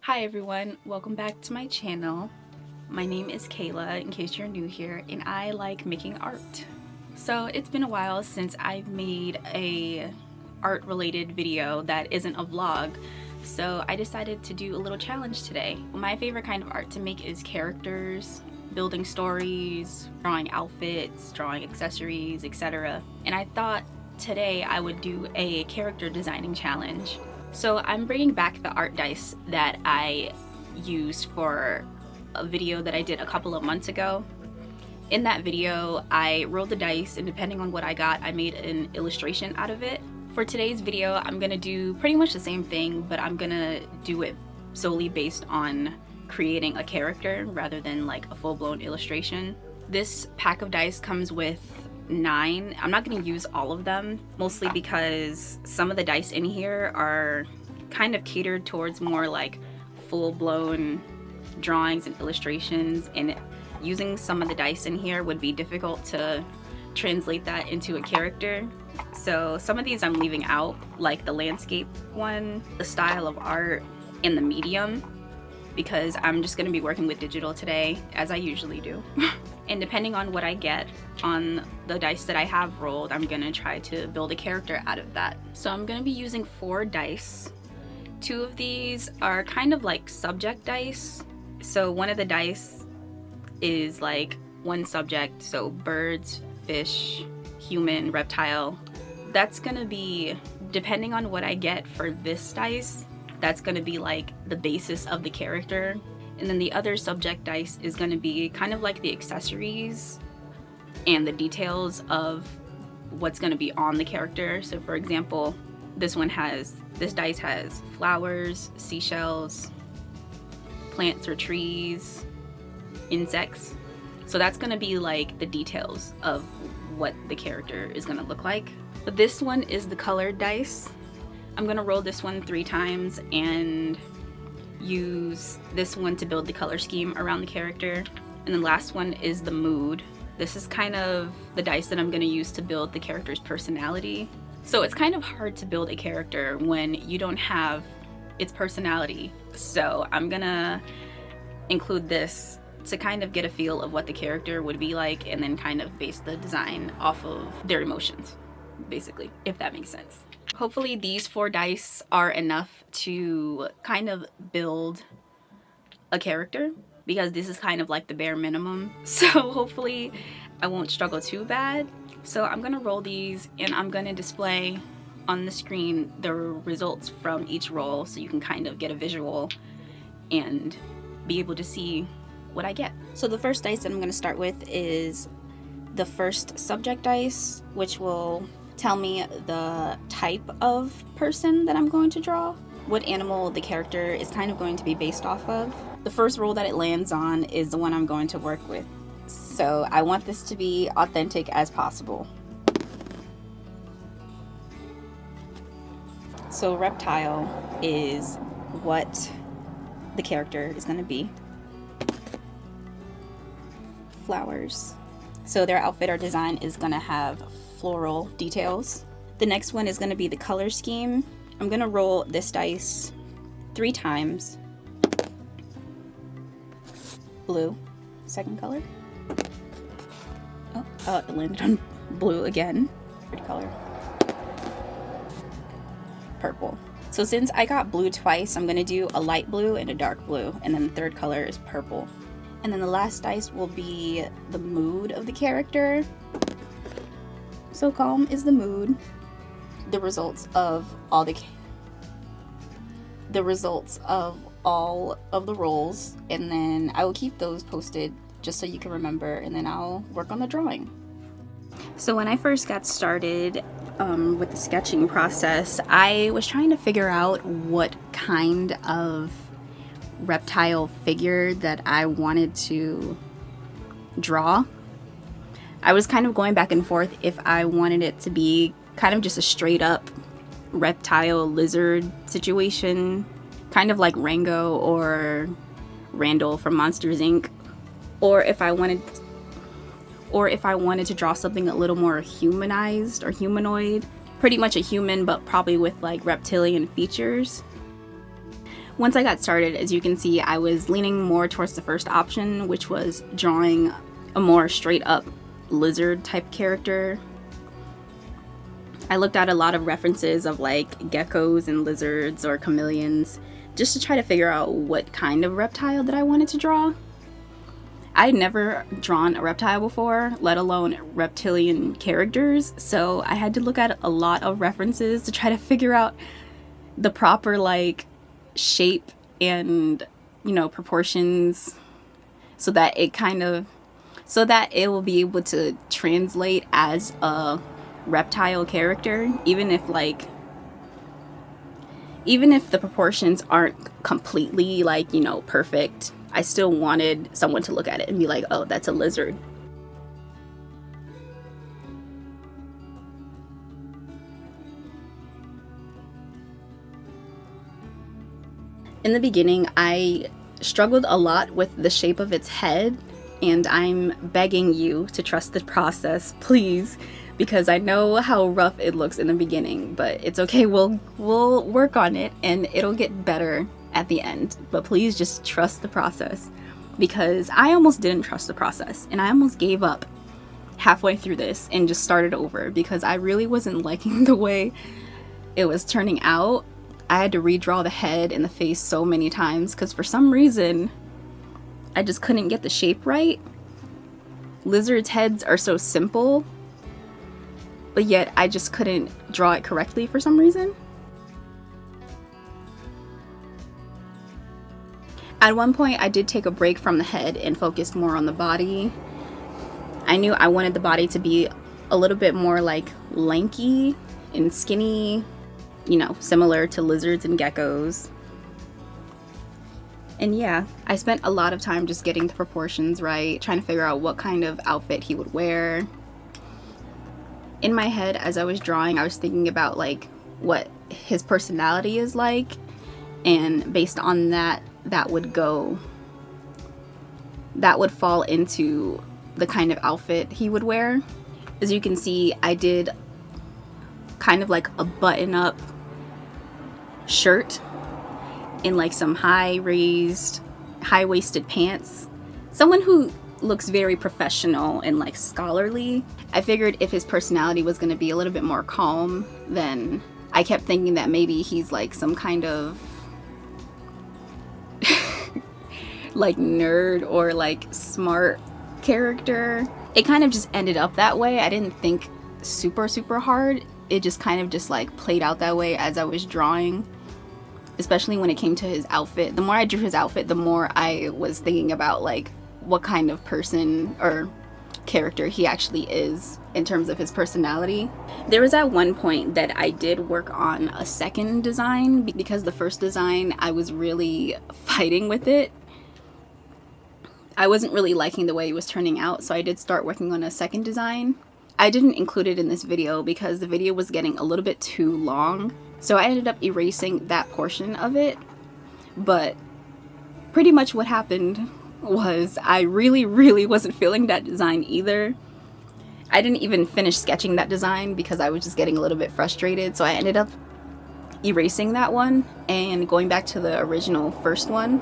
Hi everyone, welcome back to my channel. My name is Kayla, in case you're new here, and I like making art. So it's been a while since I've made a art related video that isn't a vlog, so I decided to do a little challenge today. My favorite kind of art to make is characters, building stories, drawing outfits, drawing accessories, etc. And I thought today I would do a character designing challenge. So I'm bringing back the art dice that I used for a video that I did a couple of months ago. In that video, I rolled the dice, and depending on what I got, I made an illustration out of it. For today's video, I'm gonna do pretty much the same thing, but I'm gonna do it solely based on creating a character rather than like a full-blown illustration. This pack of dice comes with 9. I'm not going to use all of them, mostly because some of the dice in here are kind of catered towards more like full-blown drawings and illustrations, and using some of the dice in here would be difficult to translate that into a character. So some of these I'm leaving out, like the landscape one, the style of art, and the medium, because I'm just going to be working with digital today, as I usually do. And depending on what I get on the dice that I have rolled, I'm gonna try to build a character out of that. So I'm gonna be using 4 dice. 2 of these are kind of like subject dice. So one of the dice is like one subject, so birds, fish, human, reptile. That's gonna be, depending on what I get for this dice, that's gonna be like the basis of the character. And then the other subject dice is going to be kind of like the accessories and the details of what's going to be on the character. So for example, this dice has flowers, seashells, plants or trees, insects. So that's going to be like the details of what the character is going to look like. But this one is the colored dice. I'm going to roll this one 3 times and use this one to build the color scheme around the character. And the last one is the mood. This is kind of the dice that I'm going to use to build the character's personality. So it's kind of hard to build a character when you don't have its personality. So I'm gonna include this to kind of get a feel of what the character would be like, and then kind of base the design off of their emotions, basically, if that makes sense. Hopefully these 4 dice are enough to kind of build a character, because this is kind of like the bare minimum. So hopefully I won't struggle too bad. So I'm gonna roll these, and I'm gonna display on the screen the results from each roll so you can kind of get a visual and be able to see what I get. So the first dice that I'm gonna start with is the first subject dice, which will tell me the type of person that I'm going to draw, what animal the character is kind of going to be based off of. The first roll that it lands on is the one I'm going to work with. So I want this to be authentic as possible. So reptile is what the character is going to be. Flowers. So their outfit or design is going to have floral details. The next one is going to be the color scheme. I'm going to roll this dice 3 times. Blue, second color. Oh, it landed on blue again. Third color. Purple. So since I got blue twice, I'm going to do a light blue and a dark blue, and then the third color is purple. And then the last dice will be the mood of the character. So calm is the mood. The results of all the rolls, and then I will keep those posted just so you can remember, and then I'll work on the drawing. So when I first got started with the sketching process, I was trying to figure out what kind of reptile figure that I wanted to draw. I was kind of going back and forth if I wanted it to be kind of just a straight up reptile lizard situation, kind of like Rango or Randall from Monsters Inc., or if I wanted to draw something a little more humanized or humanoid, pretty much a human but probably with like reptilian features. Once I got started, as you can see, I was leaning more towards the first option, which was drawing a more straight up lizard type character. I looked at a lot of references of like geckos and lizards or chameleons just to try to figure out what kind of reptile that I wanted to draw. I'd never drawn a reptile before, let alone reptilian characters, so I had to look at a lot of references to try to figure out the proper like shape and, you know, proportions so that it will be able to translate as a reptile character, even if the proportions aren't completely like, you know, perfect. I still wanted someone to look at it and be like, oh, that's a lizard. In the beginning, I struggled a lot with the shape of its head, and I'm begging you to trust the process, please, because I know how rough it looks in the beginning, but it's okay. We'll work on it and it'll get better at the end, but please just trust the process, because I almost didn't trust the process and I almost gave up halfway through this and just started over because I really wasn't liking the way it was turning out. I had to redraw the head and the face so many times because for some reason I just couldn't get the shape right. Lizards' heads are so simple, but yet I just couldn't draw it correctly for some reason. At one point, I did take a break from the head and focused more on the body. I knew I wanted the body to be a little bit more like lanky and skinny, you know, similar to lizards and geckos. And yeah, I spent a lot of time just getting the proportions right, trying to figure out what kind of outfit he would wear. In my head, as I was drawing, I was thinking about like what his personality is like, and based on that would fall into the kind of outfit he would wear. As you can see, I did kind of like a button-up shirt in like some high-waisted pants. Someone who looks very professional and like scholarly. I figured if his personality was going to be a little bit more calm, then I kept thinking that maybe he's like some kind of like nerd or like smart character. It kind of just ended up that way. I didn't think super hard. It just kind of just like played out that way as I was drawing, especially when it came to his outfit. The more I drew his outfit, the more I was thinking about like what kind of person or character he actually is in terms of his personality. There was at one point that I did work on a second design because the first design I was really fighting with it. I wasn't really liking the way it was turning out, so I did start working on a second design. I didn't include it in this video because the video was getting a little bit too long, so I ended up erasing that portion of it. But pretty much what happened was I really wasn't feeling that design either. I didn't even finish sketching that design because I was just getting a little bit frustrated, so I ended up erasing that one and going back to the original first one.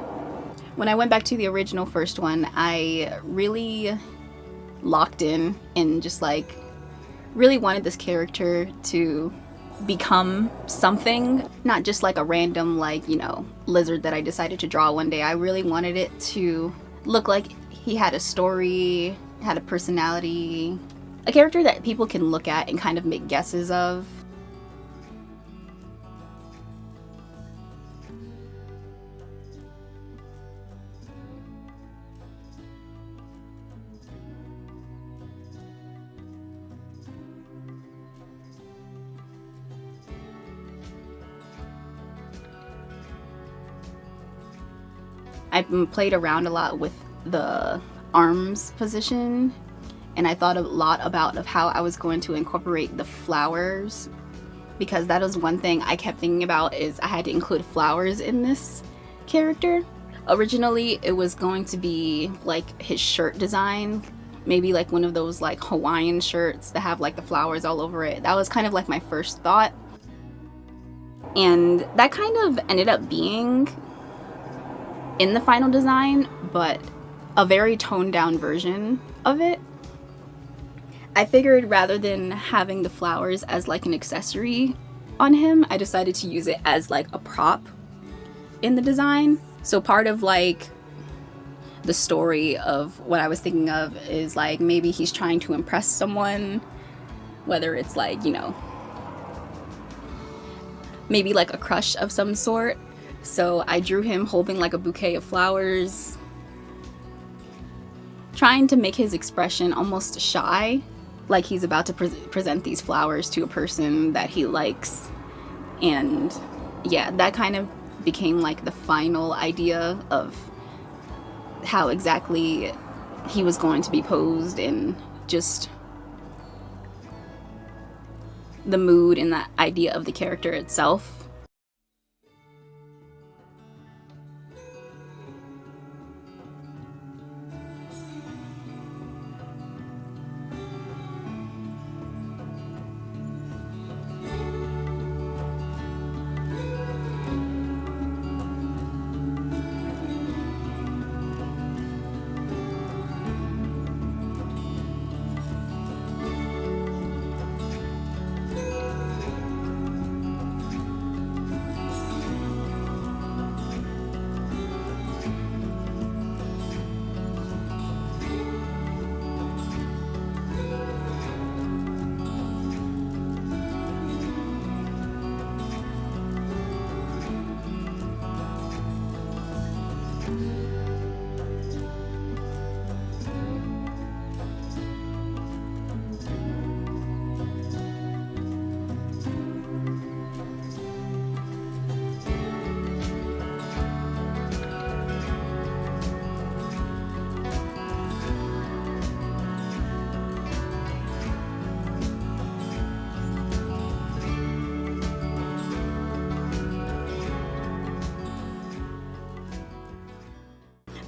When I went back to the original first one, I really locked in and just like really wanted this character to become something, not just like a random like, you know, lizard that I decided to draw one day. I really wanted it to look like he had a story, had a personality, a character that people can look at and kind of make guesses of. I played around a lot with the arms position, and I thought a lot about how I was going to incorporate the flowers, because that was one thing I kept thinking about, is I had to include flowers in this character. Originally it was going to be like his shirt design, maybe like one of those like Hawaiian shirts that have like the flowers all over it. That was kind of like my first thought, and that kind of ended up being in the final design, but a very toned down version of it. I figured rather than having the flowers as like an accessory on him, I decided to use it as like a prop in the design. So part of like the story of what I was thinking of is like maybe he's trying to impress someone, whether it's like, you know, maybe like a crush of some sort. So I drew him holding like a bouquet of flowers, trying to make his expression almost shy, like he's about to present these flowers to a person that he likes. And yeah, that kind of became like the final idea of how exactly he was going to be posed, and just the mood and the idea of the character itself.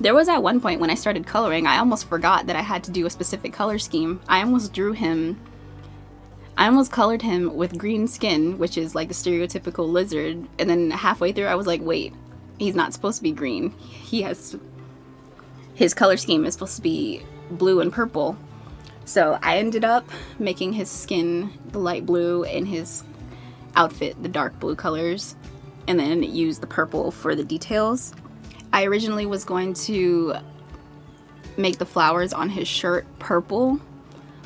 There was at one point when I started coloring, I almost forgot that I had to do a specific color scheme. I almost colored him with green skin, which is like the stereotypical lizard, and then halfway through I was like, wait, he's not supposed to be green. His color scheme is supposed to be blue and purple. So I ended up making his skin the light blue and his outfit the dark blue colors, and then use the purple for the details. I originally was going to make the flowers on his shirt purple,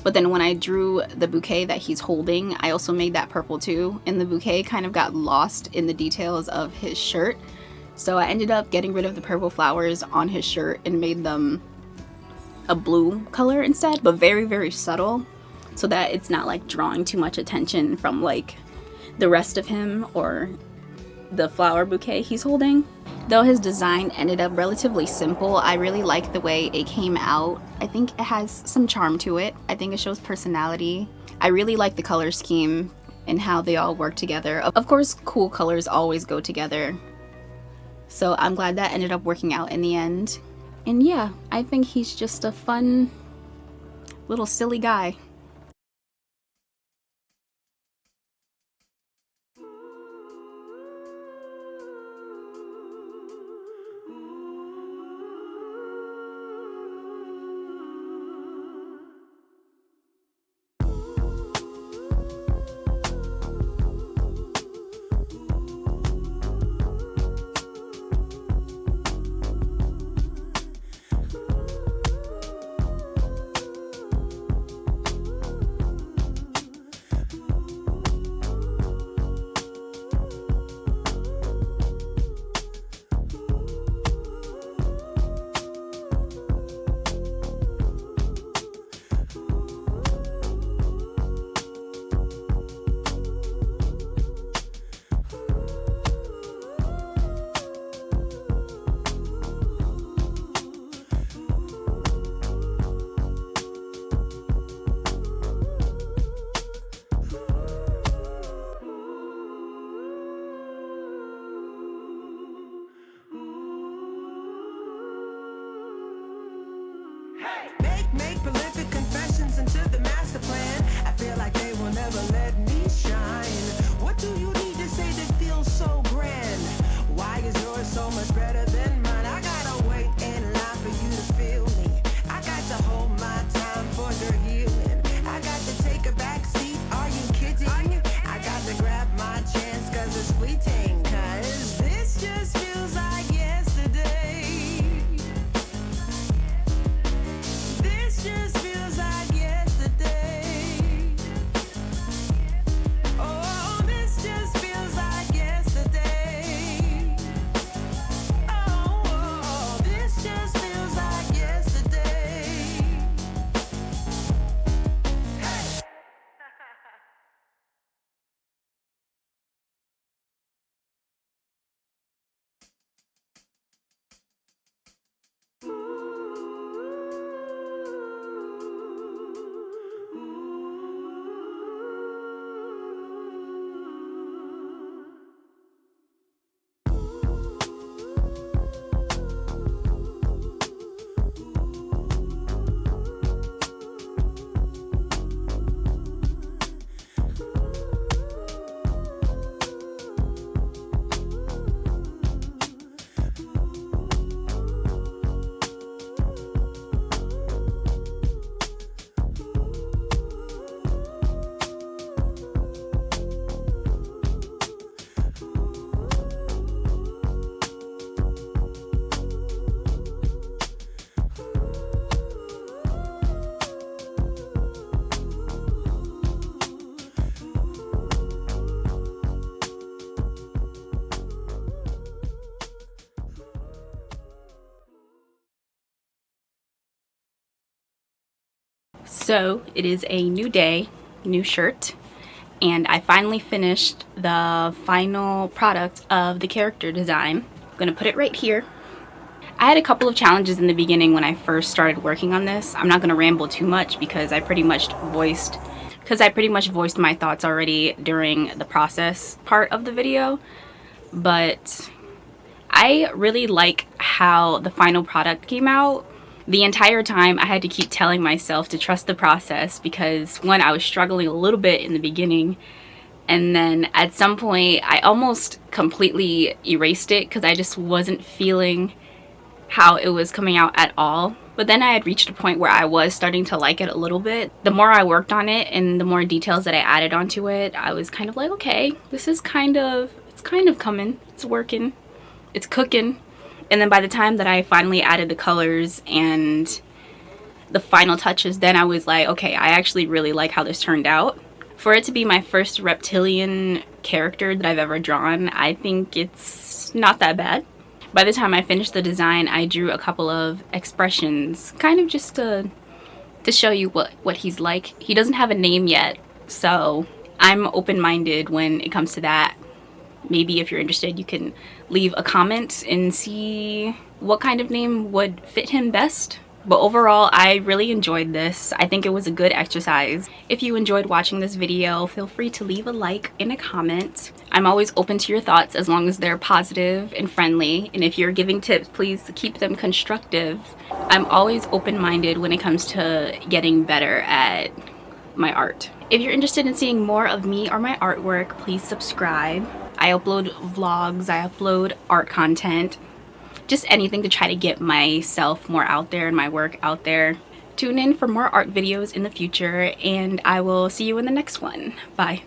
but then when I drew the bouquet that he's holding, I also made that purple too, and the bouquet kind of got lost in the details of his shirt. So I ended up getting rid of the purple flowers on his shirt and made them a blue color instead, but very, very subtle, so that it's not like drawing too much attention from like the rest of him or the flower bouquet he's holding. Though his design ended up relatively simple, I really like the way it came out. I think it has some charm to it. I think it shows personality. I really like the color scheme and how they all work together. Of course, cool colors always go together. So I'm glad that ended up working out in the end. And yeah, I think he's just a fun little silly guy. So it is a new day, new shirt, and I finally finished the final product of the character design. I'm gonna put it right here. I had a couple of challenges in the beginning when I first started working on this. I'm not gonna ramble too much because I pretty much voiced my thoughts already during the process part of the video. But I really like how the final product came out. The entire time I had to keep telling myself to trust the process because one, I was struggling a little bit in the beginning, and then at some point I almost completely erased it because I just wasn't feeling how it was coming out at all. But then I had reached a point where I was starting to like it a little bit. The more I worked on it and the more details that I added onto it, I was kind of like, okay, this is kind of coming, it's working, it's cooking. And then by the time that I finally added the colors and the final touches, then I was like, okay, I actually really like how this turned out. For it to be my first reptilian character that I've ever drawn, I think it's not that bad. By the time I finished the design, I drew a couple of expressions, kind of just to show you what he's like. He doesn't have a name yet, so I'm open-minded when it comes to that. Maybe if you're interested, you can leave a comment and see what kind of name would fit him best. But overall, I really enjoyed this. I think it was a good exercise. If you enjoyed watching this video, feel free to leave a like and a comment. I'm always open to your thoughts as long as they're positive and friendly. And if you're giving tips, please keep them constructive. I'm always open-minded when it comes to getting better at my art. If you're interested in seeing more of me or my artwork, please subscribe. I upload vlogs, I upload art content, just anything to try to get myself more out there and my work out there. Tune in for more art videos in the future, and I will see you in the next one. Bye.